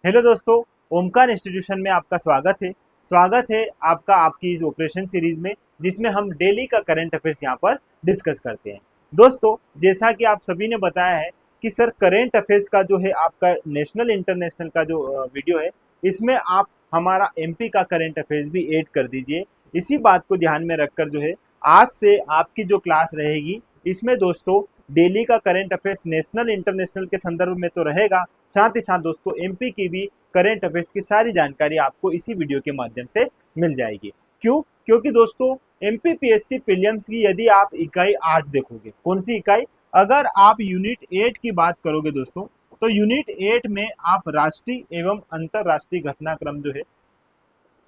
Hello दोस्तों, Omkar institution में आपका स्वागत है आपका आपकी इस ऑपरेशन सीरीज में, जिसमें हम डेली का करंट अफेयर्स यहाँ पर डिस्कस करते हैं। दोस्तों, जैसा कि आप सभी ने बताया है कि सर करंट अफेयर्स का जो है आपका नेशनल इंटरनेशनल का जो वीडियो है, इसमें आप हमारा एमपी का करंट अफेयर्स भी ऐड कर दीजिए। इसी बात को ध्यान में रखकर जो है आज से आपकी जो क्लास रहेगी, इसमें दोस्तों डेली का करंट अफेयर्स नेशनल इंटरनेशनल के संदर्भ में तो रहेगा, साथ ही साथ दोस्तों एमपी की भी करंट अफेयर्स की सारी जानकारी आपको इसी वीडियो के माध्यम से मिल जाएगी। क्यों? क्योंकि दोस्तों एमपी पीएससी प्रीलिम्स की यदि आप इकाई 8 देखोगे, कौन सी इकाई? अगर आप यूनिट 8 की बात करोगे दोस्तों, तो यूनिट 8 में आप राष्ट्रीय एवं अंतरराष्ट्रीय घटनाक्रम जो है,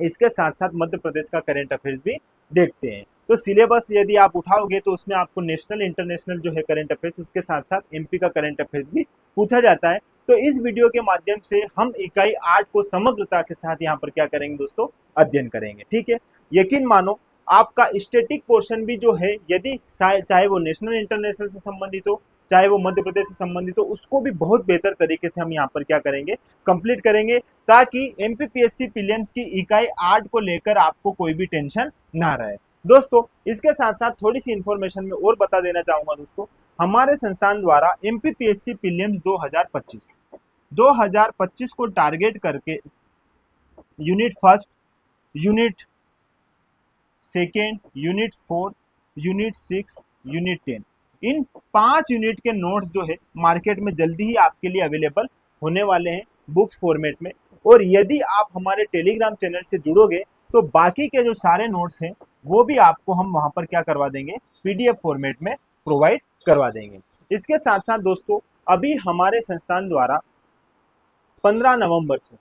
इसके साथ साथ मध्य प्रदेश का करंट अफेयर्स भी देखते हैं। तो सिलेबस यदि आप उठाओगे तो उसमें आपको नेशनल इंटरनेशनल जो है करंट अफेयर्स, उसके साथ साथ एमपी का करंट अफेयर्स भी पूछा जाता है। तो इस वीडियो के माध्यम से हम इकाई 8 को समग्रता के साथ यहाँ पर क्या करेंगे दोस्तों, अध्ययन करेंगे। ठीक है, यकीन मानो आपका स्टैटिक पोर्शन भी जो है, यदि चाहे वो नेशनल इंटरनेशनल से संबंधित हो, चाहे वो मध्य प्रदेश से संबंधित हो, उसको भी बहुत बेहतर तरीके से हम यहाँ पर क्या करेंगे, कंप्लीट करेंगे, ताकि एमपीपीएससी प्रीलिम्स की इकाई 8 को लेकर आपको कोई भी टेंशन ना रहे। दोस्तों, इसके साथ साथ थोड़ी सी इंफॉर्मेशन में और बता देना चाहूंगा दोस्तों, हमारे संस्थान द्वारा एमपीपीएससी प्रीलिम्स 2025 को टारगेट करके unit first, unit second, unit 4, unit 6, unit 10, इन 5 यूनिट के नोट्स जो है मार्केट में जल्दी ही आपके लिए अवेलेबल होने वाले हैं बुक्स फॉर्मेट में। और यदि आप हमारे टेलीग्राम चैनल से जुड़ोगे तो बाकी के जो सारे नोट्स हैं वो भी आपको हम वहां पर क्या करवा देंगे, पीडीएफ फॉर्मेट में प्रोवाइड करवा देंगे। इसके साथ साथ दोस्तों अभी हमारे संस्थान द्वारा 15 नवंबर से,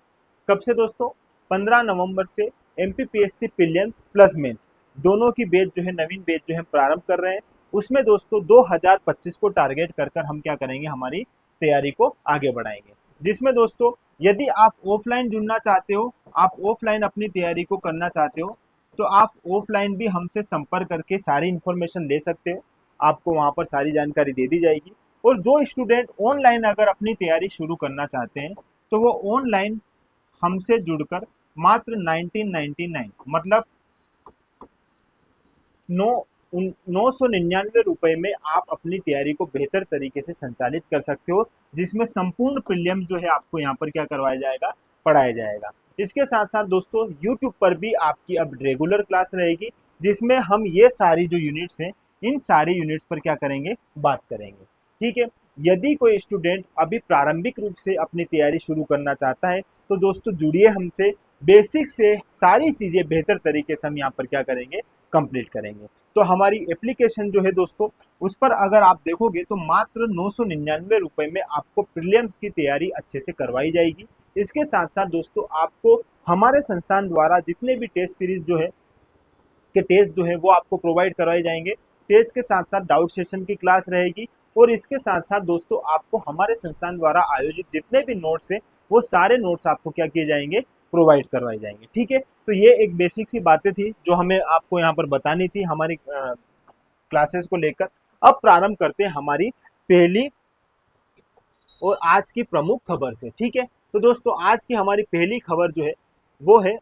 कब से दोस्तों, 15 नवंबर से एमपीपीएससी प्रीलिम्स प्लस मेंस दोनों की बैच जो है, नवीन बैच जो है प्रारंभ कर रहे हैं। उसमें दोस्तों 2025 को टारगेट कर कर हम क्या करेंगे, हमारी तैयारी को आगे बढ़ाएंगे। जिसमें दोस्तों यदि आप ऑफलाइन जुड़ना चाहते हो, आप ऑफलाइन अपनी तैयारी को करना चाहते हो, तो आप ऑफलाइन भी हमसे संपर्क करके सारी इंफॉर्मेशन ले सकते हो। आपको वहाँ पर सारी जानकारी दे दी जाएगी। और जो स्टूडेंट ऑनलाइन अगर अपनी तैयारी शुरू करना चाहते हैं, तो वो ऑनलाइन हमसे जुड़कर मात्र 1999 मतलब 999 में आप अपनी तैयारी को बेहतर तरीके से संचालित कर सकते हो, जिसमें संपूर्ण प्रीलिम्स जो है आपको यहाँ पर क्या करवाया जाएगा, पढ़ाया जाएगा। इसके साथ साथ दोस्तों यूट्यूब पर भी आपकी अब रेगुलर क्लास रहेगी, जिसमें हम ये सारी जो यूनिट्स हैं, इन सारी यूनिट्स पर क्या करेंगे, बात करेंगे। ठीक है, यदि कोई स्टूडेंट अभी प्रारंभिक रूप से अपनी तैयारी शुरू करना चाहता है, तो दोस्तों जुड़िए हमसे, बेसिक से सारी चीज़ें बेहतर तरीके से हम यहाँ पर क्या करेंगे, कंप्लीट करेंगे। तो हमारी एप्लीकेशन जो है दोस्तों, उस पर अगर आप देखोगे तो मात्र 999 में आपको प्रीलिम्स की तैयारी अच्छे से करवाई जाएगी। इसके साथ साथ दोस्तों आपको हमारे संस्थान द्वारा जितने भी टेस्ट सीरीज जो है के टेस्ट जो है वो आपको प्रोवाइड करवाए जाएंगे। टेस्ट के साथ साथ डाउट सेशन की क्लास रहेगी। और इसके साथ साथ दोस्तों आपको हमारे संस्थान द्वारा आयोजित जितने भी नोट्स हैं, वो सारे नोट्स आपको क्या किए जाएंगे, प्रोवाइड करवाए जाएंगे। ठीक है, तो ये एक बेसिक सी बातें थी जो हमें आपको यहाँ पर बतानी थी हमारी क्लासेस को लेकर। अब प्रारंभ करते हैं हमारी पहली और आज की प्रमुख खबर से। ठीक है, तो दोस्तों आज की हमारी पहली खबर जो है वो है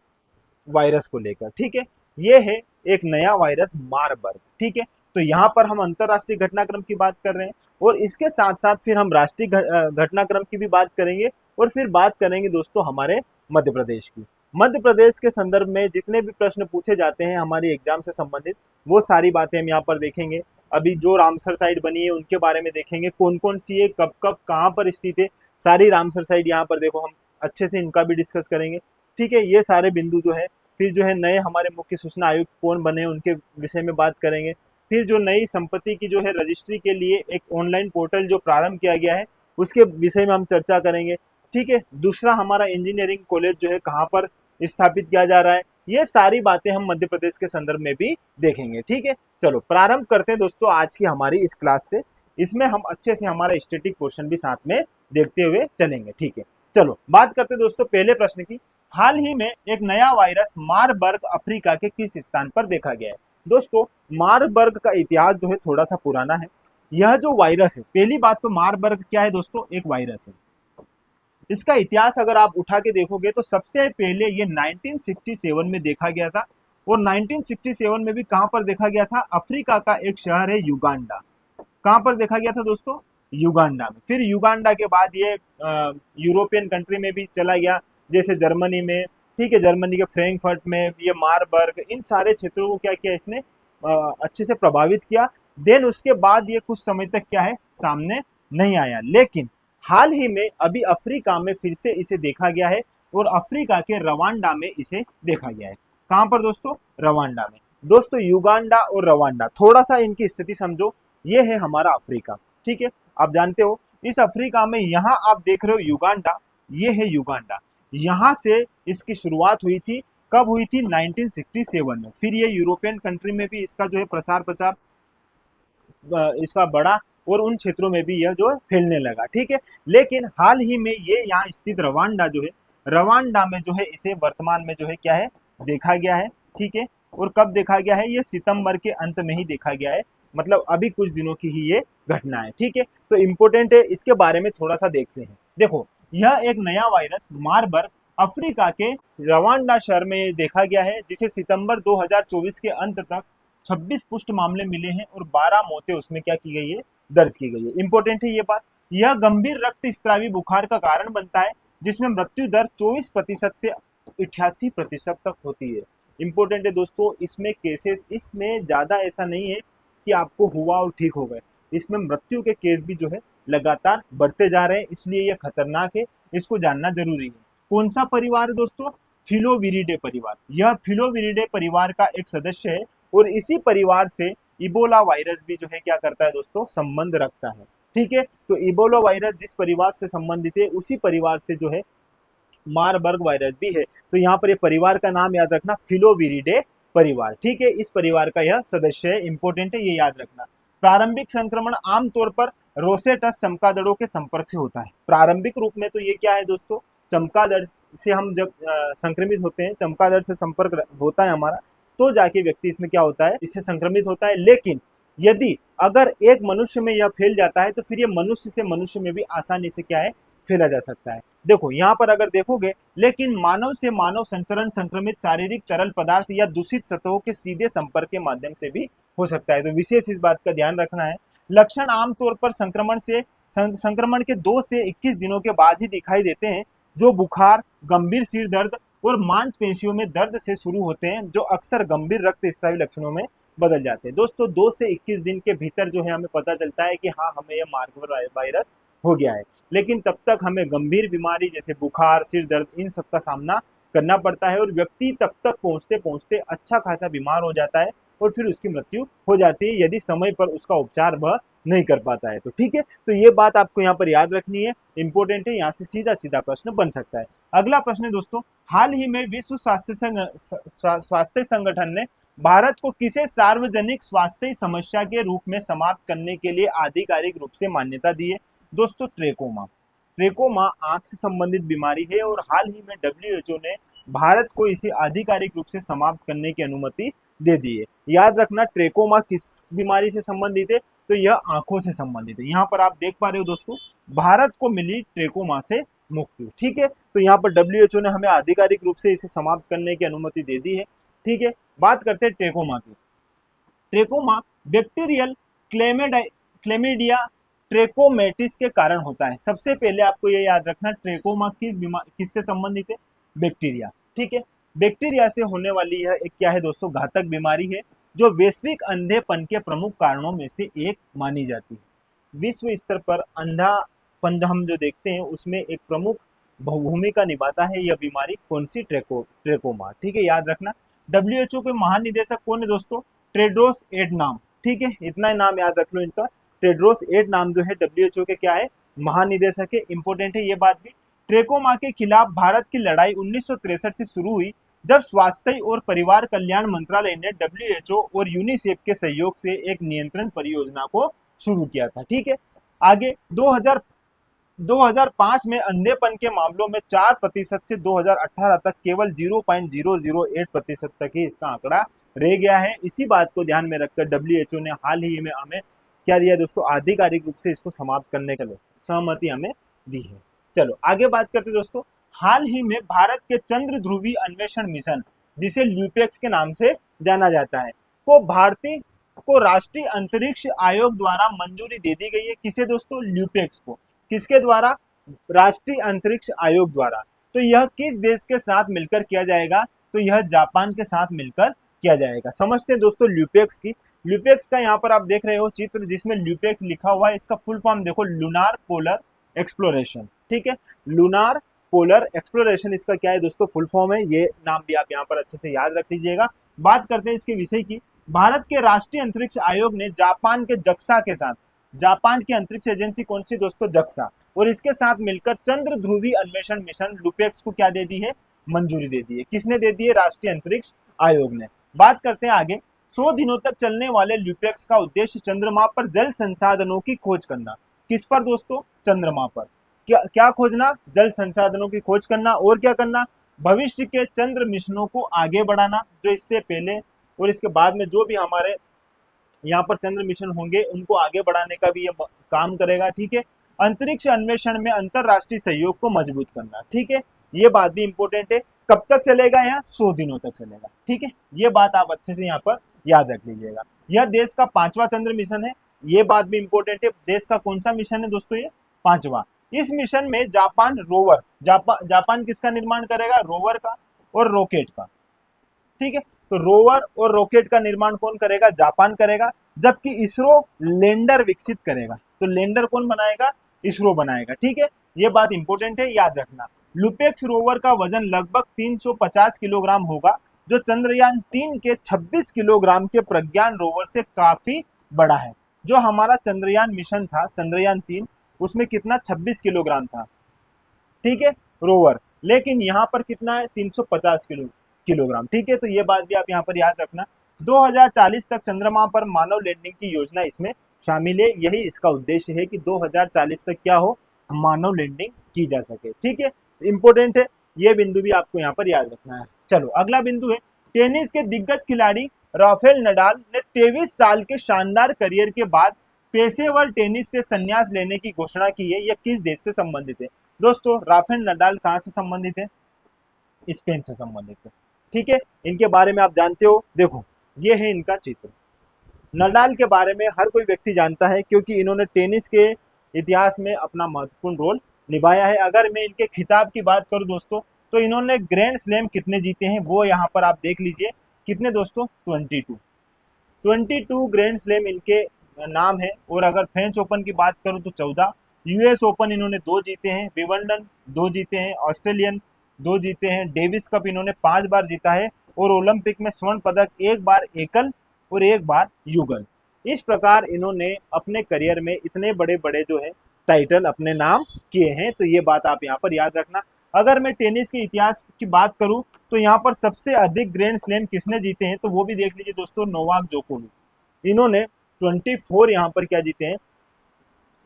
वायरस को लेकर। ठीक है, ये है एक नया वायरस मारबर्ग। ठीक है, तो यहाँ पर हम अंतरराष्ट्रीय घटनाक्रम की बात कर रहे हैं, और इसके साथ साथ फिर हम राष्ट्रीय घटनाक्रम की भी बात करेंगे, और फिर बात करेंगे दोस्तों हमारे मध्य प्रदेश की। मध्य प्रदेश के संदर्भ में जितने भी प्रश्न पूछे जाते हैं हमारी एग्जाम से संबंधित, वो सारी बातें हम यहाँ पर देखेंगे। अभी जो रामसर साइड बनी है उनके बारे में देखेंगे, कौन कौन सी है, कब कब कहाँ पर स्थित है, सारी रामसर साइड यहाँ पर देखो, हम अच्छे से इनका भी डिस्कस करेंगे। ठीक है, ये सारे बिंदु जो है, फिर जो है नए हमारे मुख्य सूचना आयुक्त कौन बने उनके विषय में बात करेंगे। फिर जो नई संपत्ति की जो है रजिस्ट्री के लिए एक ऑनलाइन पोर्टल जो प्रारंभ किया गया है, उसके विषय में हम चर्चा करेंगे। ठीक है, दूसरा हमारा इंजीनियरिंग कॉलेज जो है कहाँ पर स्थापित किया जा रहा है, ये सारी बातें हम मध्य प्रदेश के संदर्भ में भी देखेंगे। ठीक है, चलो प्रारंभ करते हैं दोस्तों आज की हमारी इस क्लास से। इसमें हम अच्छे से हमारा स्टैटिक क्वेश्चन भी साथ में देखते हुए चलेंगे। ठीक है, चलो बात करते हैं दोस्तों पहले प्रश्न की। हाल ही में एक नया वायरस मारबर्ग अफ्रीका के किस स्थान पर देखा गया है? दोस्तों मारबर्ग का इतिहास जो है थोड़ा सा पुराना है। यह जो वायरस है, पहली बात तो मारबर्ग क्या है दोस्तों, एक वायरस है। इसका इतिहास अगर आप उठा के देखोगे तो सबसे पहले ये 1967 में देखा गया था, और 1967 में भी कहां पर देखा गया था, अफ्रीका का एक शहर है युगांडा। कहां पर देखा गया था दोस्तों, युगांडा में। फिर युगांडा के बाद ये यूरोपियन कंट्री में भी चला गया, जैसे जर्मनी में, ठीक है, जर्मनी के फ्रैंकफर्ट में, ये मारबर्ग, इन सारे क्षेत्रों को क्या किया इसने, अच्छे से प्रभावित किया। देन उसके बाद ये कुछ समय तक क्या है, सामने नहीं आया, लेकिन हाल ही में अभी अफ्रीका में फिर से इसे देखा गया है, और अफ्रीका के रवांडा में इसे देखा गया है। कहां पर दोस्तों, रवांडा में। दोस्तों युगांडा और रवांडा, थोड़ा सा इनकी स्थिति समझो। ये है हमारा अफ्रीका, ठीक है, आप जानते हो। इस अफ्रीका में यहाँ आप देख रहे हो युगांडा, ये है युगांडा। यहाँ से इसकी शुरुआत हुई थी, कब हुई थी, 1967 में। फिर ये यूरोपियन कंट्री में भी इसका जो है प्रसार प्रचार इसका बढ़ा, और उन क्षेत्रों में भी यह जो है फैलने लगा, ठीक है। लेकिन हाल ही में ये यहाँ स्थित रवांडा जो है, रवांडा में जो है इसे वर्तमान में जो है क्या है, देखा गया है, ठीक है। और कब देखा गया है, ये सितंबर के अंत में ही देखा गया है, मतलब अभी कुछ दिनों की ही ये घटना है, ठीक है। तो इम्पोर्टेंट है, इसके बारे में थोड़ा सा देखते हैं। देखो, यह एक नया वायरस मारबर्ग अफ्रीका के रवांडा शहर में देखा गया है, जिसे सितंबर 2024 के अंत तक 26 पुष्ट मामले मिले हैं, और 12 मौतें उसमें क्या की गई है, दर्ज की गई है। इंपॉर्टेंट है ये बात। यह गंभीर रक्त स्त्रावी बुखार का कारण बनता है, जिसमें मृत्यु दर 24% से 88% तक होती है। इंपॉर्टेंट है दोस्तों, इसमें केसेस, इसमें ज्यादा ऐसा नहीं है कि आपको हुआ और ठीक हो गए, इसमें मृत्यु के केस भी जो है लगातार बढ़ते जा रहे हैं, इसलिए यह खतरनाक है, इसको जानना जरूरी है। कौन सा परिवार है दोस्तों, फिलोविरिडे परिवार। यह फिलोविरिडे परिवार का एक सदस्य है, और इसी परिवार से इबोला वायरस भी जो है क्या करता है दोस्तों, संबंध रखता है, ठीक है। तो इबोला वायरस जिस परिवार से संबंधित है, उसी परिवार से जो है मारबर्ग वायरस भी है। तो यहाँ पर ये परिवार का नाम याद रखना, फिलोविरिडे परिवार, ठीक है। इस परिवार का यह सदस्य है, इंपॉर्टेंट है, ये याद रखना। प्रारंभिक संक्रमण आमतौर पर रोसेटस चमगादड़ों के संपर्क से होता है। प्रारंभिक रूप में तो ये क्या है दोस्तों, चमगादड़ से हम जब संक्रमित होते हैं, चमगादड़ से संपर्क होता है हमारा, तो जाके व्यक्ति इसमें क्या होता है, इससे संक्रमित होता है। लेकिन यदि अगर एक मनुष्य में यह फैल जाता है, तो फिर ये मनुष्य से मनुष्य में भी आसानी से क्या है, फैला जा सकता है। देखो यहाँ पर अगर देखोगे, लेकिन मानव से मानव संचरण संक्रमित शारीरिक तरल पदार्थ या दूषित सतहों के सीधे संपर्क के माध्यम से भी हो सकता है। तो विशेष इस बात का ध्यान रखना है। लक्षण आमतौर पर संक्रमण के 2 से 21 दिनों के बाद ही दिखाई देते हैं, जो बुखार, गंभीर सिर दर्द और मांसपेशियों में दर्द से शुरू होते हैं, जो अक्सर गंभीर रक्तस्रावी लक्षणों में बदल जाते हैं। दोस्तों 2 से 21 दिन के भीतर जो है हमें पता चलता है कि हाँ, हमें यह मार्बर्ग वायरस हो गया है, लेकिन तब तक हमें गंभीर बीमारी जैसे बुखार, सिर दर्द, इन सब का सामना करना पड़ता है, और व्यक्ति तब तक पहुंचते पहुंचते अच्छा खासा बीमार हो जाता है, और फिर उसकी मृत्यु हो जाती है, यदि समय पर उसका उपचार वह नहीं कर पाता है तो, ठीक है। तो ये बात आपको यहाँ पर याद रखनी है, इंपॉर्टेंट है, यहाँ से सीधा सीधा प्रश्न बन सकता है। अगला प्रश्न है दोस्तों, हाल ही में विश्व स्वास्थ्य संगठन ने भारत को किसे सार्वजनिक स्वास्थ्य समस्या के रूप में समाप्त करने के लिए आधिकारिक रूप से मान्यता दी है? दोस्तों ट्रेकोमा। ट्रेकोमा आंख से संबंधित बीमारी है, और हाल ही में WHO ने भारत को इसे आधिकारिक रूप से समाप्त करने की अनुमति दे दी है। याद रखना, ट्रेकोमा किस बीमारी से संबंधित है, तो यह आंखों से संबंधित है। यहाँ पर आप देख पा रहे हो दोस्तों, भारत को मिली ट्रेकोमा से मुक्ति, ठीक है। तो यहाँ पर WHO ने हमें आधिकारिक रूप से इसे समाप्त करने की अनुमति दे दी है, ठीक है। बात करते हैं ट्रेकोमा की। ट्रेकोमा बैक्टीरियल क्लेमिडिया ट्रेकोमेटिस के कारण होता है। सबसे पहले आपको ये याद रखना, ट्रेकोमा किससे संबंधित है, बैक्टीरिया, ठीक है। बैक्टीरिया से होने वाली यह एक क्या है दोस्तों, घातक बीमारी है, जो वैश्विक अंधेपन के प्रमुख कारणों में से एक मानी जाती है। विश्व स्तर पर अंधापन हम जो देखते हैं, उसमें एक प्रमुख भूमिका निभाता है यह बीमारी, कौन सी, ट्रेकोमा, ठीक है, याद रखना। WHO के महानिदेशक कौन है दोस्तों, टेड्रोस एडनाम, ठीक है, इतना नाम याद रख लो इनका। टेड्रोस एडनाम जो है WHO के क्या है, महानिदेशक है, इंपॉर्टेंट है ये बात भी। ट्रेकोमा के खिलाफ भारत की लड़ाई 1963 से शुरू हुई, जब स्वास्थ्य और परिवार कल्याण मंत्रालय ने WHO और यूनिसेफ के सहयोग से एक नियंत्रण परियोजना को शुरू किया था, ठीक है। आगे 2005 में अंधेपन के मामलों में 4% से 2018 तक केवल 0.008% तक ही इसका आंकड़ा रह गया है। इसी बात को ध्यान में रखकर WHO ने हाल ही में हमें क्या दिया दोस्तों, आधिकारिक रूप से इसको समाप्त करने के लिए सहमति हमें दी है। चलो आगे बात करते हैं दोस्तों। हाल ही में भारत के चंद्र ध्रुवी अन्वेषण मिशन, जिसे ल्यूपेक्स के नाम से जाना जाता है, को राष्ट्रीय अंतरिक्ष आयोग द्वारा मंजूरी दे दी गई है। किसे दोस्तों? ल्यूपेक्स को। किसके द्वारा? राष्ट्रीय अंतरिक्ष आयोग द्वारा। तो यह किस देश के साथ मिलकर किया जाएगा? तो यह जापान के साथ मिलकर किया जाएगा। समझते हैं दोस्तों ल्यूपेक्स की। ल्यूपेक्स का यहाँ पर आप देख रहे हो चित्र जिसमें ल्यूपेक्स लिखा हुआ है। इसका फुल फॉर्म देखो, लूनार पोलर एक्सप्लोरेशन। ठीक है, लूनार पोलर एक्सप्लोरेशन इसका क्या है दोस्तों? फुल फॉर्म है। ये नाम भी आप यहाँ पर अच्छे से याद रख लीजिएगा। बात करते हैं इसके विषय की। भारत के राष्ट्रीय अंतरिक्ष आयोग ने जापान के जक्सा के साथ, जापान की अंतरिक्ष एजेंसी कौन सी दोस्तों? जक्सा, और इसके साथ मिलकर चंद्र ध्रुवी अन्वेषण मिशन लुपेक्स को क्या दे दी है? मंजूरी दे दी है। किसने दे दी है? राष्ट्रीय अंतरिक्ष आयोग ने। बात करते हैं आगे। 100 दिनों तक चलने वाले ल्यूपेक्स का उद्देश्य चंद्रमा पर जल संसाधनों की खोज करना। किस पर दोस्तों? चंद्रमा पर। क्या क्या खोजना? जल संसाधनों की खोज करना। और क्या करना? भविष्य के चंद्र मिशनों को आगे बढ़ाना, जो इससे पहले और इसके बाद में जो भी हमारे यहाँ पर चंद्र मिशन होंगे उनको आगे बढ़ाने का भी ये काम करेगा। ठीक है, अंतरिक्ष अन्वेषण में अंतरराष्ट्रीय सहयोग को मजबूत करना। ठीक है, ये बात भी इंपॉर्टेंट है। कब तक चलेगा? यहाँ 100 दिनों तक चलेगा। ठीक है, ये बात आप अच्छे से यहाँ पर याद रख लीजिएगा। यह देश का 5वां चंद्र मिशन है। ये बात भी इंपॉर्टेंट है। देश का कौन सा मिशन है दोस्तों? ये 5वां। इस मिशन में जापान रोवर, जापान किसका निर्माण करेगा? रोवर का और रॉकेट का। ठीक है, तो रोवर और रॉकेट का निर्माण कौन करेगा? जापान करेगा। जबकि इसरो लैंडर विकसित करेगा। तो लैंडर कौन बनाएगा? इसरो बनाएगा। ठीक है, ये बात इंपॉर्टेंट है, याद रखना। लुपेक्स रोवर का वजन लगभग 350 किलोग्राम होगा, जो चंद्रयान 3 के 26 किलोग्राम के प्रज्ञान रोवर से काफी बड़ा है। जो हमारा चंद्रयान मिशन था, चंद्रयान 3, उसमें कितना? 26 किलोग्राम था। ठीक है, रोवर। लेकिन यहाँ पर कितना है? 350 किलोग्राम। ठीक है, तो ये बात भी आप यहाँ पर याद रखना। 2040 तक चंद्रमा पर मानव लैंडिंग की योजना इसमें शामिल है। यही इसका उद्देश्य है कि 2040 तक क्या हो? मानव लैंडिंग की जा सके। ठीक है, इंपॉर्टेंट है, ये बिंदु भी आपको यहाँ पर याद रखना है। चलो अगला बिंदु है, टेनिस के दिग्गज खिलाड़ी राफेल नडाल ने 23 साल के शानदार करियर के बाद पेशेवर टेनिस से संन्यास लेने की घोषणा की है। यह किस देश से संबंधित है दोस्तों? राफेल नडाल कहाँ से संबंधित है? स्पेन से संबंधित है। ठीक है, इनके बारे में आप जानते हो। देखो, ये है इनका चित्र। नडाल के बारे में हर कोई व्यक्ति जानता है क्योंकि इन्होंने टेनिस के इतिहास में अपना महत्वपूर्ण रोल निभाया है। अगर मैं इनके खिताब की बात करूं दोस्तों, तो इन्होंने ग्रैंड स्लैम कितने जीते हैं वो यहाँ पर आप देख लीजिए। कितने दोस्तों? 22 ग्रैंड स्लैम इनके नाम है। और अगर फ्रेंच ओपन की बात करूं तो 14, यूएस ओपन इन्होंने 2 जीते हैं, विंबलडन 2 जीते हैं, ऑस्ट्रेलियन 2 जीते हैं, डेविस कप इन्होंने 5 बार जीता है, और ओलंपिक में स्वर्ण पदक 1 बार एकल और 1 बार युगल। इस प्रकार इन्होंने अपने करियर में इतने बड़े बड़े जो है टाइटल अपने नाम किए हैं। तो ये बात आप यहाँ पर याद रखना। अगर मैं टेनिस के इतिहास की बात करूं तो यहाँ पर सबसे अधिक ग्रैंड स्लैम किसने जीते हैं? तो वो भी देख लीजिए दोस्तों, नोवाक जोकोविच। इन्होंने 24 यहाँ पर क्या जीते हैं?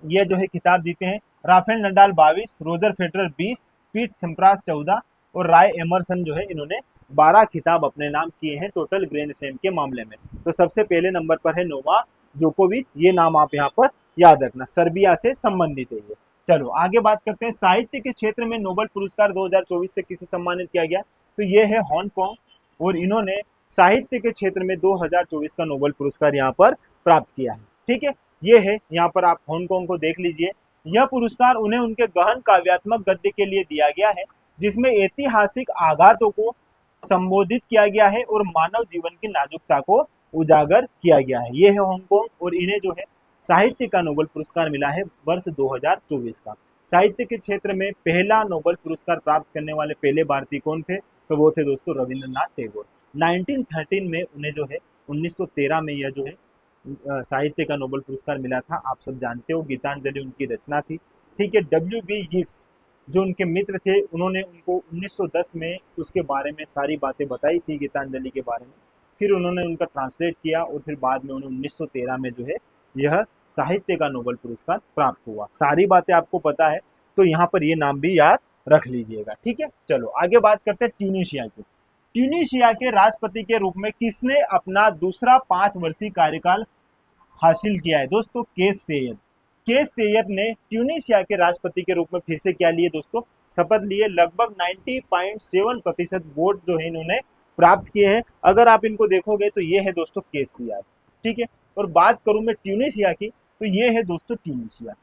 ये जो है खिताब जीते हैं। राफेल नडाल 22, रोजर फेडरर 20, पीट सिम्प्रास 14 और राय एमरसन जो है इन्होंने 12 खिताब अपने नाम किए हैं टोटल ग्रैंड स्लैम के मामले में। तो सबसे पहले नंबर पर है नोवाक जोकोविच। ये नाम आप यहाँ पर याद रखना, सर्बिया से संबंधित है ये। चलो आगे बात करते हैं। साहित्य के क्षेत्र में नोबेल पुरस्कार 2024 से किसे सम्मानित किया गया? तो ये है हांगकांग, और इन्होंने साहित्य के क्षेत्र में 2024 का नोबेल पुरस्कार यहाँ पर प्राप्त किया है। ठीक है, ये है यहाँ पर आप हांगकांग को देख लीजिए। यह पुरस्कार उन्हें उनके गहन काव्यात्मक गद्य के लिए दिया गया है, जिसमें ऐतिहासिक आघातों को संबोधित किया गया है और मानव जीवन की नाजुकता को उजागर किया गया है। ये है हांगकांग, और इन्हें जो है साहित्य का नोबेल पुरस्कार मिला है वर्ष 2024 का। साहित्य के क्षेत्र में पहला नोबेल पुरस्कार प्राप्त करने वाले पहले भारतीय कौन थे? तो वो थे दोस्तों रविंद्रनाथ टैगोर। 1913 में उन्हें जो है 1913 में यह जो है साहित्य का नोबेल पुरस्कार मिला था। आप सब जानते हो, गीतांजलि उनकी रचना थी। ठीक है, W.B. येट्स जो उनके मित्र थे, उन्होंने उनको 1910 में उसके बारे में सारी बातें बताई थी गीतांजलि के बारे में। फिर उन्होंने उनका ट्रांसलेट किया और फिर बाद में उन्हें 1913 में जो है यह साहित्य का नोबेल पुरस्कार प्राप्त हुआ। सारी बातें आपको पता है, तो यहाँ पर ये नाम भी याद रख लीजिएगा। ठीक है, चलो आगे बात करते हैं ट्यूनीशिया की। ट्यूनीशिया के राष्ट्रपति के रूप में किसने अपना दूसरा 5 वर्षीय कार्यकाल हासिल किया है? दोस्तों केस सैयद। केस सैयद ने ट्यूनिशिया के राष्ट्रपति के रूप में फिर से क्या लिए दोस्तों, शपथ लिए। लगभग 90.7% वोट जो है इन्होंने प्राप्त किए हैं। अगर आप इनको देखोगे तो ये है दोस्तों केस सैयद, ठीक है। और बात करूं मैं ट्यूनिशिया की, तो ये है दोस्तों ट्यूनिशिया।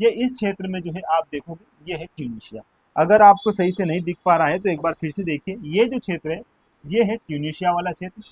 ये इस क्षेत्र में जो है आप देखोगे ये है ट्यूनिशिया। अगर आपको सही से नहीं दिख पा रहा है तो एक बार फिर से देखिए, ये जो क्षेत्र है ये है ट्यूनिशिया वाला क्षेत्र,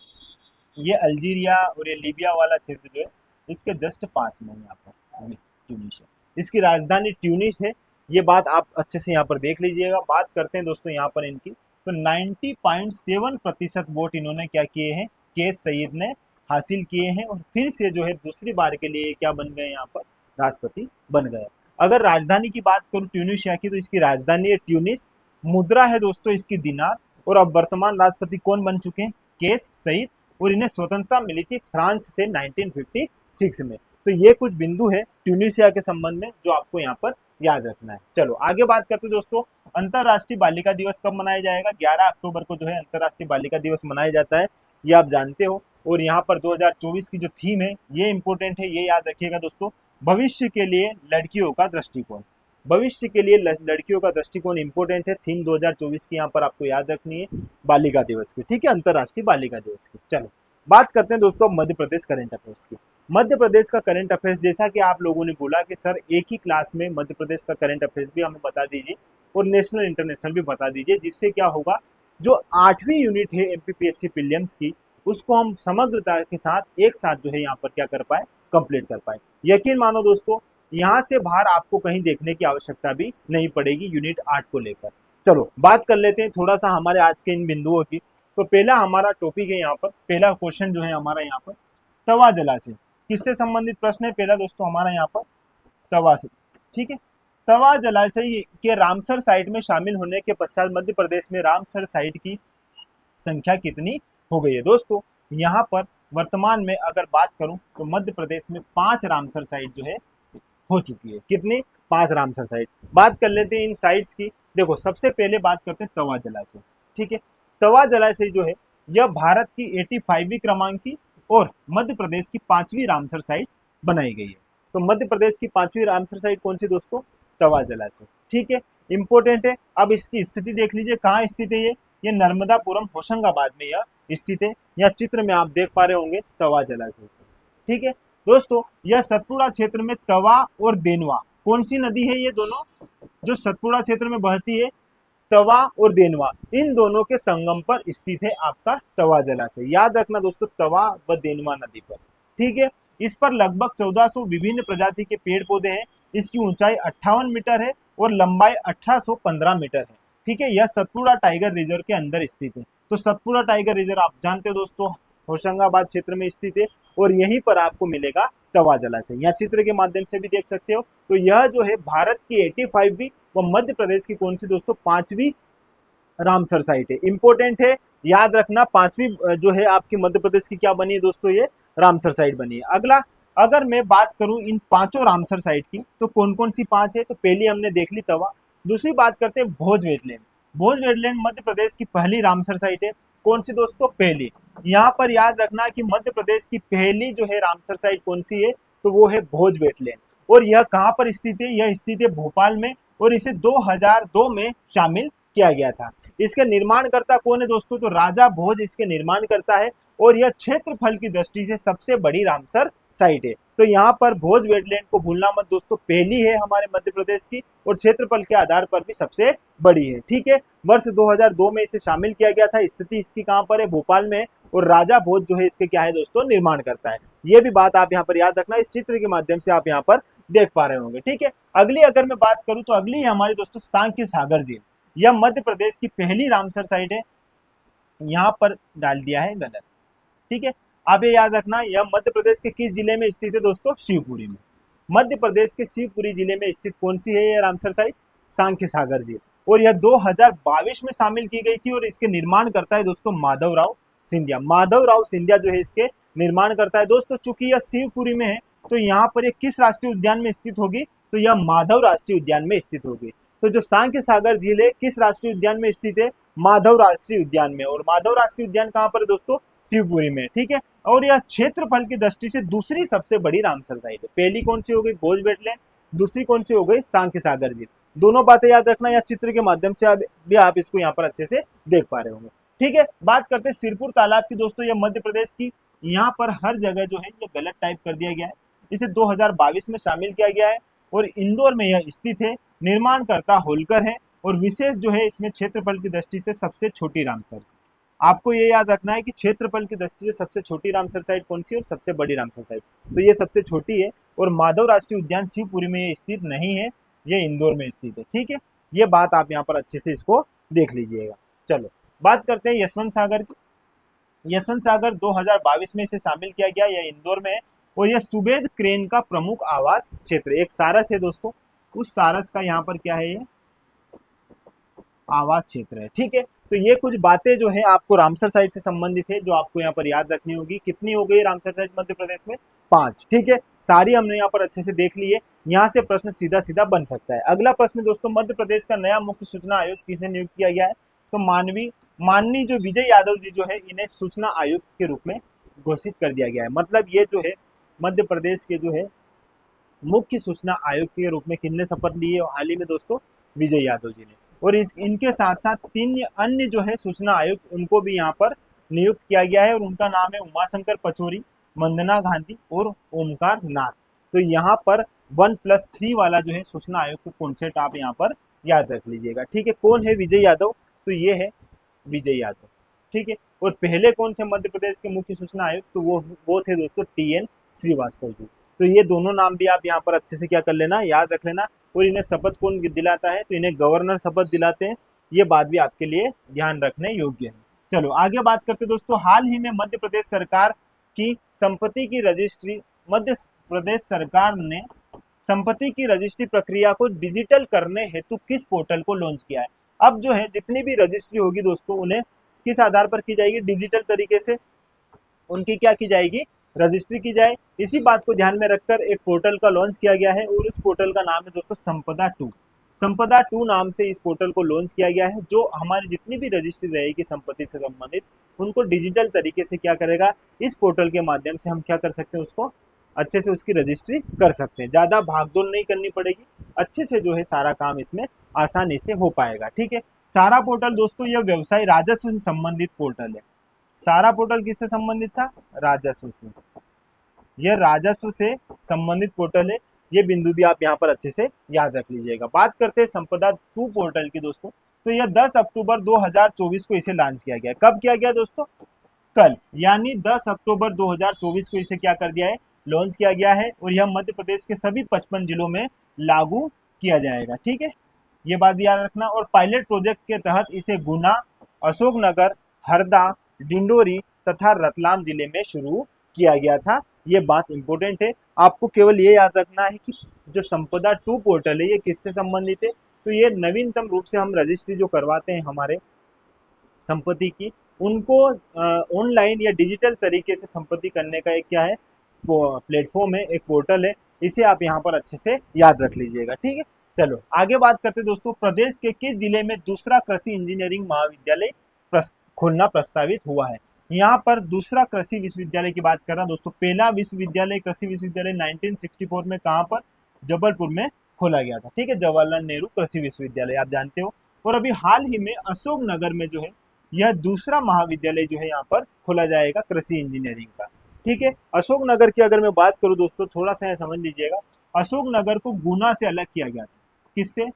ये अल्जीरिया और ये लीबिया वाला क्षेत्र जो है इसके जस्ट पास में है यहाँ पर ट्यूनिशिया। इसकी राजधानी ट्यूनिस है, ये बात आप अच्छे से यहाँ पर देख लीजिएगा। बात करते हैं दोस्तों यहाँ पर इनकी, तो 90.7% वोट इन्होंने क्या किए हैं, केस सईद ने हासिल किए हैं और फिर से जो है दूसरी बार के लिए क्या बन गए, यहाँ पर राष्ट्रपति बन गए। अगर राजधानी की बात करूँ ट्यूनिशिया की, तो इसकी राजधानी है ट्यूनिस, मुद्रा है दोस्तों इसकी दिनार, और अब वर्तमान राष्ट्रपति कौन बन चुके हैं, केस सईद, और इन्हें स्वतंत्रता मिली थी फ्रांस से 1956 में। तो ये कुछ बिंदु है ट्यूनिशिया के संबंध में जो आपको यहाँ पर याद रखना है। चलो आगे बात करते हैं दोस्तों, अंतर्राष्ट्रीय बालिका दिवस कब मनाया जाएगा। 11 अक्टूबर को जो है अंतर्राष्ट्रीय बालिका दिवस मनाया जाता है, ये आप जानते हो। और यहाँ पर 2024 की जो थीम है ये इंपॉर्टेंट है, ये याद रखिएगा दोस्तों, भविष्य के लिए लड़कियों का दृष्टिकोण। भविष्य के लिए लड़कियों का दृष्टिकोण इंपॉर्टेंट है, थीम 2024 की यहाँ पर आपको याद रखनी है बालिका दिवस की, ठीक है, अंतर्राष्ट्रीय बालिका दिवस की। चलो बात करते हैं दोस्तों मध्य प्रदेश करंट अफेयर्स की। मध्य प्रदेश का करंट अफेयर्स, जैसा कि आप लोगों ने बोला कि सर एक ही क्लास में मध्य प्रदेश का करंट अफेयर्स भी हमें बता दीजिए और नेशनल इंटरनेशनल भी बता दीजिए, जिससे क्या होगा, जो 8वीं यूनिट है एमपीपीएससी प्रीलिम्स की, उसको हम समग्रता के साथ एक साथ जो है यहाँ पर क्या कर पाए, कंप्लीट कर पाए। यकीन मानो दोस्तों, यहाँ से बाहर आपको कहीं देखने की आवश्यकता भी नहीं पड़ेगी यूनिट 8 को लेकर। चलो बात कर लेते हैं थोड़ा सा हमारे आज के इन बिंदुओं की। तो पहला हमारा टॉपिक है यहाँ पर, पहला क्वेश्चन जो है हमारा यहाँ पर, तवा जलाशय किससे संबंधित प्रश्न है पहला दोस्तों हमारा यहाँ पर, तवा से, ठीक है। तवा जलाशय के रामसर साइट में शामिल होने के पश्चात मध्य प्रदेश में रामसर साइट की संख्या कितनी हो गई है दोस्तों। यहाँ पर वर्तमान में अगर बात करूं तो मध्य प्रदेश में 5 रामसर साइट जो है हो चुकी है। कितनी, 5 रामसर साइट। बात कर लेते हैं इन साइट्स की। देखो सबसे पहले बात करते हैं तवा जलाशय, ठीक है। तवा जलाशय जो है यह भारत की 85वीं क्रमांक की और मध्य प्रदेश की 5वीं रामसर साइट बनाई गई है। तो मध्य प्रदेश की 5वीं रामसर साइट कौन सी दोस्तों, तवा जलाशय, ठीक है, इंपॉर्टेंट है। अब इसकी स्थिति देख लीजिए, कहाँ स्थित है ये नर्मदापुरम होशंगाबाद में यह स्थित है। या चित्र में आप देख पा रहे होंगे तवा जलाशय, ठीक है दोस्तों। यह सतपुड़ा क्षेत्र में तवा और देनवा, कौन सी नदी है ये दोनों, जो सतपुड़ा क्षेत्र में बहती है, तवा और देनवा, इन दोनों के संगम पर स्थित है आपका तवा जलाशय। याद रखना दोस्तों, तवा व देनवा नदी पर, ठीक है। इस पर लगभग 1400 विभिन्न प्रजाति के पेड़ पौधे हैं। इसकी ऊंचाई 58 मीटर है और लंबाई 1815 मीटर है, ठीक है। यह सतपुड़ा टाइगर रिजर्व के अंदर स्थित है। तो सतपुड़ा टाइगर रिजर्व आप जानते हो दोस्तों, होशंगाबाद क्षेत्र में स्थित है और यहीं पर आपको मिलेगा तवा जलाशय। यहाँ चित्र के माध्यम से भी देख सकते हो। तो यह जो है भारत की 85वीं व मध्य प्रदेश की कौन सी दोस्तों, 5वीं रामसर साइट है। इंपॉर्टेंट है, याद रखना, 5वीं जो है आपकी मध्य प्रदेश की क्या बनी है दोस्तों, ये रामसर साइट बनी है। अगला, अगर मैं बात करूं इन 5 रामसर साइट की, तो कौन कौन सी 5 है, तो पहली हमने देख ली तवा। दूसरी बात करते हैं भोज वेटलैंड। भोज वेटलैंड मध्य प्रदेश की पहली रामसर साइट है। कौन सी दोस्तों, पहली। यहाँ पर याद रखना कि मध्य प्रदेश की पहली जो है रामसर साइट कौन सी है, तो वो है भोज वेटलैंड। और यह कहाँ पर स्थित है, यह स्थित है भोपाल में और इसे 2002 में शामिल किया गया था। इसके निर्माणकर्ता कौन है दोस्तों, तो राजा भोज इसके निर्माण करता है और यह क्षेत्रफल की दृष्टि से सबसे बड़ी रामसर साइट है। तो यहाँ पर भोज वेटलैंड को भूलना मत दोस्तों, पहली है हमारे मध्य प्रदेश की और क्षेत्रफल के आधार पर भी सबसे बड़ी है, ठीक है। वर्ष 2002 में इसे शामिल किया गया था। स्थिति इसकी कहाँ पर है, भोपाल में, और राजा भोज जो है इसके क्या है दोस्तों, निर्माण करता है। ये भी बात आप यहाँ पर याद रखना, इस चित्र के माध्यम से आप यहाँ पर देख पा रहे होंगे, ठीक है। अगली अगर मैं बात करूँ तो अगली है हमारी दोस्तों सांख्य सागर झील। यह मध्य प्रदेश की पहली रामसर साइट है। यहाँ पर डाल दिया है गलत, ठीक है। आप ये याद रखना, यह मध्य प्रदेश के किस जिले में स्थित है दोस्तों, शिवपुरी में। मध्य प्रदेश के शिवपुरी जिले में स्थित कौन सी है यह रामसर साइट, सांख्य सागर झील। और यह 2022 में शामिल की गई थी और इसके निर्माण करता है दोस्तों माधवराव सिंधिया। माधवराव सिंधिया जो है इसके निर्माण करता है दोस्तों। चूंकि यह शिवपुरी में है तो यहाँ पर यह किस राष्ट्रीय उद्यान में स्थित होगी, तो यह माधव राष्ट्रीय उद्यान में स्थित होगी। तो जो सांख्य सागर झील है किस राष्ट्रीय उद्यान में स्थित है, माधव राष्ट्रीय उद्यान में। और माधव राष्ट्रीय उद्यान कहाँ पर है दोस्तों, शिवपुरी में, ठीक है। और यह क्षेत्रफल की दृष्टि से दूसरी सबसे बड़ी रामसर साइट है। पहली कौन सी हो गई, भोज वेटलैंड, दूसरी कौन सी हो गई, सांख्य सागर झील। दोनों बातें याद रखना, या चित्र के माध्यम से भी आप इसको यहाँ पर अच्छे से देख पा रहे होंगे। ठीक है, बात करते हैं सिरपुर तालाब की दोस्तों, ये मध्य प्रदेश की। यहाँ पर हर जगह जो है ये गलत टाइप कर दिया गया है, इसे 2022 में शामिल किया गया है और इंदौर में यह स्थित है। निर्माणकर्ता होलकर है और विशेष जो है इसमें क्षेत्रफल की दृष्टि से सबसे छोटी रामसर। आपको ये याद रखना है कि क्षेत्रफल की दृष्टि से सबसे छोटी रामसर साइट कौन सी है और सबसे बड़ी रामसर साइट, तो ये सबसे छोटी है। और माधव राष्ट्रीय उद्यान शिवपुरी में ये स्थित नहीं है, ये इंदौर में स्थित है। ठीक है, ये बात आप यहाँ पर अच्छे से इसको देख लीजिएगा। चलो बात करते हैं यशवंत सागर की। यशवंत सागर 2022 में इसे शामिल किया गया, यह इंदौर में है और यह सुबेद क्रेन का प्रमुख आवास क्षेत्र, एक सारस है दोस्तों, उस सारस का यहाँ पर क्या है, ये आवास क्षेत्र है। ठीक है, तो ये कुछ बातें जो है आपको रामसर साइट से संबंधित है, जो आपको यहाँ पर याद रखनी होगी। कितनी हो गई रामसर साइट मध्य प्रदेश में, 5। ठीक है, सारी हमने यहाँ पर अच्छे से देख ली है। यहाँ से प्रश्न सीधा सीधा बन सकता है। अगला प्रश्न दोस्तों, मध्य प्रदेश का नया मुख्य सूचना आयुक्त किसे नियुक्त किया गया है, तो माननीय जो विजय यादव जी जो है, इन्हें सूचना आयुक्त के रूप में घोषित कर दिया गया है। मतलब ये जो है मध्य प्रदेश के जो है मुख्य सूचना आयुक्त के रूप में किसने शपथ ली है हाल ही में दोस्तों, विजय यादव जी ने। और इनके साथ साथ 3 अन्य जो है सूचना आयुक्त, उनको भी यहाँ पर नियुक्त किया गया है और उनका नाम है उमाशंकर पचौरी, मंदना गांधी और ओमकार नाथ। तो यहाँ पर 1+3 वाला जो है सूचना आयुक्त कॉन्सेप्ट आप यहाँ पर याद रख लीजिएगा। ठीक है, कौन है विजय यादव, तो ये है विजय यादव। ठीक है, और पहले कौन थे मध्य प्रदेश के मुख्य सूचना आयुक्त, तो वो थे दोस्तों TN श्रीवास्तव जी। तो ये दोनों नाम भी आप यहाँ पर अच्छे से क्या कर लेना, याद रख लेना। और इन्हें शपथ कौन दिलाता है, तो इन्हें गवर्नर शपथ दिलाते हैं। ये बात भी आपके लिए ध्यान रखने योग्य है। चलो आगे बात करते हैं दोस्तों, हाल ही में मध्य प्रदेश सरकार की संपत्ति की रजिस्ट्री, मध्य प्रदेश सरकार ने संपत्ति की रजिस्ट्री प्रक्रिया को डिजिटल करने हेतु किस पोर्टल को लॉन्च किया है। अब जो है जितनी भी रजिस्ट्री होगी दोस्तों, उन्हें किस आधार पर की जाएगी, डिजिटल तरीके से उनकी क्या की जाएगी, रजिस्ट्री की जाए। इसी बात को ध्यान में रखकर एक पोर्टल का लॉन्च किया गया है और उस पोर्टल का नाम है दोस्तों संपदा 2 नाम से इस पोर्टल को लॉन्च किया गया है, जो हमारी जितनी भी रजिस्ट्री रहेगी संपत्ति से संबंधित, उनको डिजिटल तरीके से क्या करेगा, इस पोर्टल के माध्यम से हम क्या कर सकते हैं, उसको अच्छे से उसकी रजिस्ट्री कर सकते हैं। ज़्यादा भागदौड़ नहीं करनी पड़ेगी, अच्छे से जो है सारा काम इसमें आसानी से हो पाएगा। ठीक है, सारा पोर्टल दोस्तों यह व्यवसाय राजस्व से संबंधित पोर्टल है। सारा पोर्टल किससे संबंधित था, राजस्व से। यह राजस्व से संबंधित पोर्टल है, ये बिंदु भी आप यहाँ पर अच्छे से याद रख लीजिएगा। बात करते हैं संपदा 2 पोर्टल की दोस्तों, तो यह 10 अक्टूबर 2024 को इसे लॉन्च किया गया। कब किया गया दोस्तों, कल, यानी 10 अक्टूबर 2024 को इसे क्या कर दिया है, लॉन्च किया गया है। और यह मध्य प्रदेश के सभी 55 जिलों में लागू किया जाएगा। ठीक है, ये बात भी याद रखना। और पायलट प्रोजेक्ट के तहत इसे गुना, अशोकनगर, हरदा, डिंडोरी तथा रतलाम जिले में शुरू किया गया था। ये बात इंपॉर्टेंट है, आपको केवल ये याद रखना है कि जो संपदा 2 पोर्टल है ये किससे संबंधित है, तो ये नवीनतम रूप से हम रजिस्ट्री जो करवाते हैं हमारे संपत्ति की, उनको ऑनलाइन या डिजिटल तरीके से संपत्ति करने का एक क्या है, वो प्लेटफॉर्म है, एक पोर्टल है। इसे आप यहाँ पर अच्छे से याद रख लीजिएगा। ठीक है, चलो आगे बात करते हैं दोस्तों, प्रदेश के किस जिले में दूसरा कृषि इंजीनियरिंग महाविद्यालय खोलना प्रस्तावित हुआ है। यहाँ पर दूसरा कृषि विश्वविद्यालय की बात कर रहा हूं दोस्तों। पहला विश्वविद्यालय, कृषि विश्वविद्यालय 1964 में कहाँ पर, जबलपुर में खोला गया था। ठीक है, जवाहरलाल नेहरू कृषि विश्वविद्यालय आप जानते हो। और अभी हाल ही में अशोकनगर में जो है यह दूसरा महाविद्यालय जो है यहाँ पर खोला जाएगा कृषि इंजीनियरिंग का। ठीक है, अशोकनगर की अगर मैं बात करूं दोस्तों, थोड़ा सा समझ लीजिएगा। अशोकनगर को गुना से अलग किया गया था। किससे,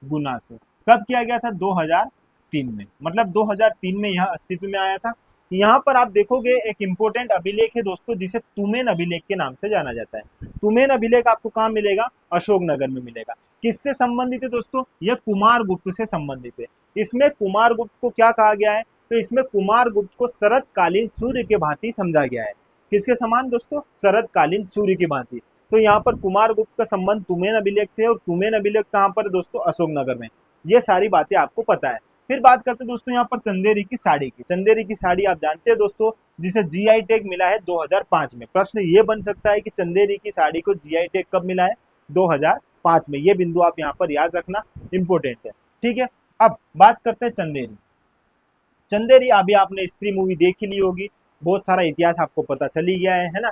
गुना से। कब किया गया था, 2003 में। मतलब 2003 में यह अस्तित्व में आया था। यहाँ पर आप देखोगे एक इंपॉर्टेंट अभिलेख है दोस्तों, जिसे तुमेन अभिलेख के नाम से जाना जाता है। तुमेन अभिलेख आपको कहाँ मिलेगा, अशोकनगर में मिलेगा। किससे संबंधित है दोस्तों, यह कुमारगुप्त से संबंधित है। इसमें कुमारगुप्त को क्या कहा गया है, तो इसमें कुमारगुप्त को शरतकालीन सूर्य के भांति समझा गया है। किसके समान दोस्तों, शरतकालीन सूर्य की भांति। तो यहाँ पर कुमारगुप्त का संबंध तुमेन अभिलेख से है, और तुमेन अभिलेख कहाँ पर दोस्तों, अशोकनगर में। ये सारी बातें आपको पता है। फिर बात करते हैं दोस्तों यहाँ पर चंदेरी की साड़ी की। चंदेरी की साड़ी आप जानते हैं दोस्तों, जिसे जीआई टैग मिला है 2005 में। प्रश्न ये बन सकता है कि चंदेरी की साड़ी को जीआई टैग कब मिला है, 2005 में। ये बिंदु आप यहाँ पर याद रखना, इंपोर्टेंट है। ठीक है, अब बात करते हैं चंदेरी। चंदेरी अभी आपने स्त्री मूवी देख ही ली होगी, बहुत सारा इतिहास आपको पता चल ही गया है ना।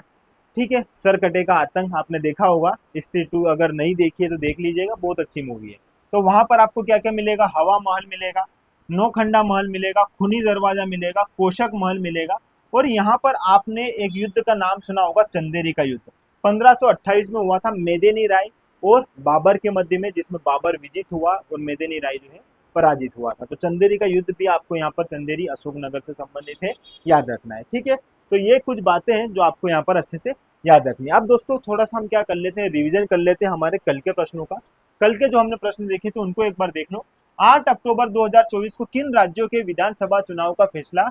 ठीक है। सरकटे का आतंक आपने देखा होगा, स्त्री 2 अगर नहीं देखी है तो देख लीजिएगा, बहुत अच्छी मूवी है। तो वहां पर आपको क्या क्या मिलेगा, हवा महल मिलेगा, नौखंडा महल मिलेगा, खूनी दरवाजा मिलेगा, कोशक महल मिलेगा। और यहाँ पर आपने एक युद्ध का नाम सुना होगा, चंदेरी का युद्ध 1528 में हुआ था मेदिनी राय और बाबर के मध्य में, जिसमें बाबर विजित हुआ और मेदिनी राय जो है पराजित हुआ था। तो चंदेरी का युद्ध भी आपको यहाँ पर, चंदेरी अशोकनगर से संबंधित है, याद रखना है। ठीक है, तो ये कुछ बातें हैं जो आपको यहाँ पर अच्छे से याद रखनी है। अब दोस्तों थोड़ा सा हम क्या कर लेते हैं, रिवीजन कर लेते हैं हमारे कल के प्रश्नों का। कल के जो हमने प्रश्न देखे थे उनको एक बार देख लो। 8 अक्टूबर 2024 को किन राज्यों के विधानसभा चुनाव का फैसला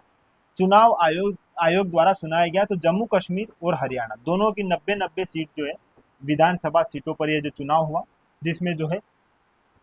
चुनाव आयोग द्वारा सुनाया गया? तो जम्मू कश्मीर और हरियाणा दोनों की 90-90 सीट जो है विधानसभा सीटों पर ये जो चुनाव हुआ, जिसमें जो है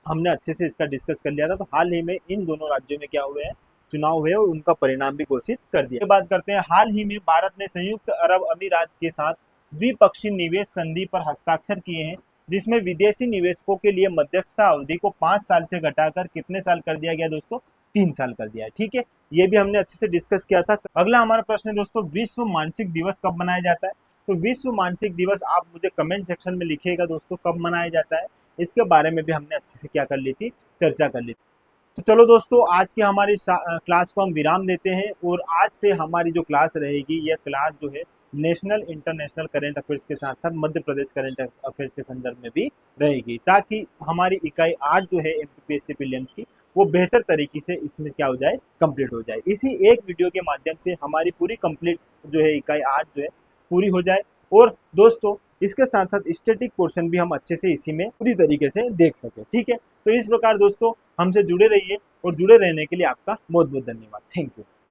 हमने अच्छे से इसका डिस्कस कर लिया था। तो हाल ही में इन दोनों राज्यों में क्या हुए हैं, चुनाव हुए और उनका परिणाम भी घोषित कर दिया। बात करते हैं, हाल ही में भारत ने संयुक्त अरब अमीरात के साथ द्विपक्षीय निवेश संधि पर हस्ताक्षर किए हैं, जिसमें विदेशी निवेशकों के लिए मध्यस्थता अवधि को 5 साल से घटाकर कितने साल कर दिया गया दोस्तों? 3 साल कर दिया है। ठीक है, ये भी हमने अच्छे से डिस्कस किया था। अगला हमारा प्रश्न है दोस्तों, विश्व मानसिक दिवस कब मनाया जाता है? तो विश्व मानसिक दिवस आप मुझे कमेंट सेक्शन में लिखिएगा दोस्तों, कब मनाया जाता है। इसके बारे में भी हमने अच्छे से क्या कर ली थी, चर्चा कर ली थी। तो चलो दोस्तों, आज की हमारी क्लास को हम विराम देते हैं। और आज से हमारी जो क्लास रहेगी, यह क्लास जो है नेशनल इंटरनेशनल करंट अफेयर्स के साथ साथ मध्य प्रदेश करंट अफेयर्स के संदर्भ में भी रहेगी, ताकि हमारी इकाई 8 जो है एमपीपीएससी प्रीलिम्स की, वो बेहतर तरीके से इसमें क्या हो जाए, कंप्लीट हो जाए। इसी एक वीडियो के माध्यम से हमारी पूरी कंप्लीट जो है इकाई 8 जो है पूरी हो जाए। और दोस्तों इसके साथ साथ स्टैटिक पोर्शन भी हम अच्छे से इसी में पूरी तरीके से देख सके। ठीक है, तो इस प्रकार दोस्तों हमसे जुड़े रहिए, और जुड़े रहने के लिए आपका बहुत बहुत धन्यवाद। Thank you.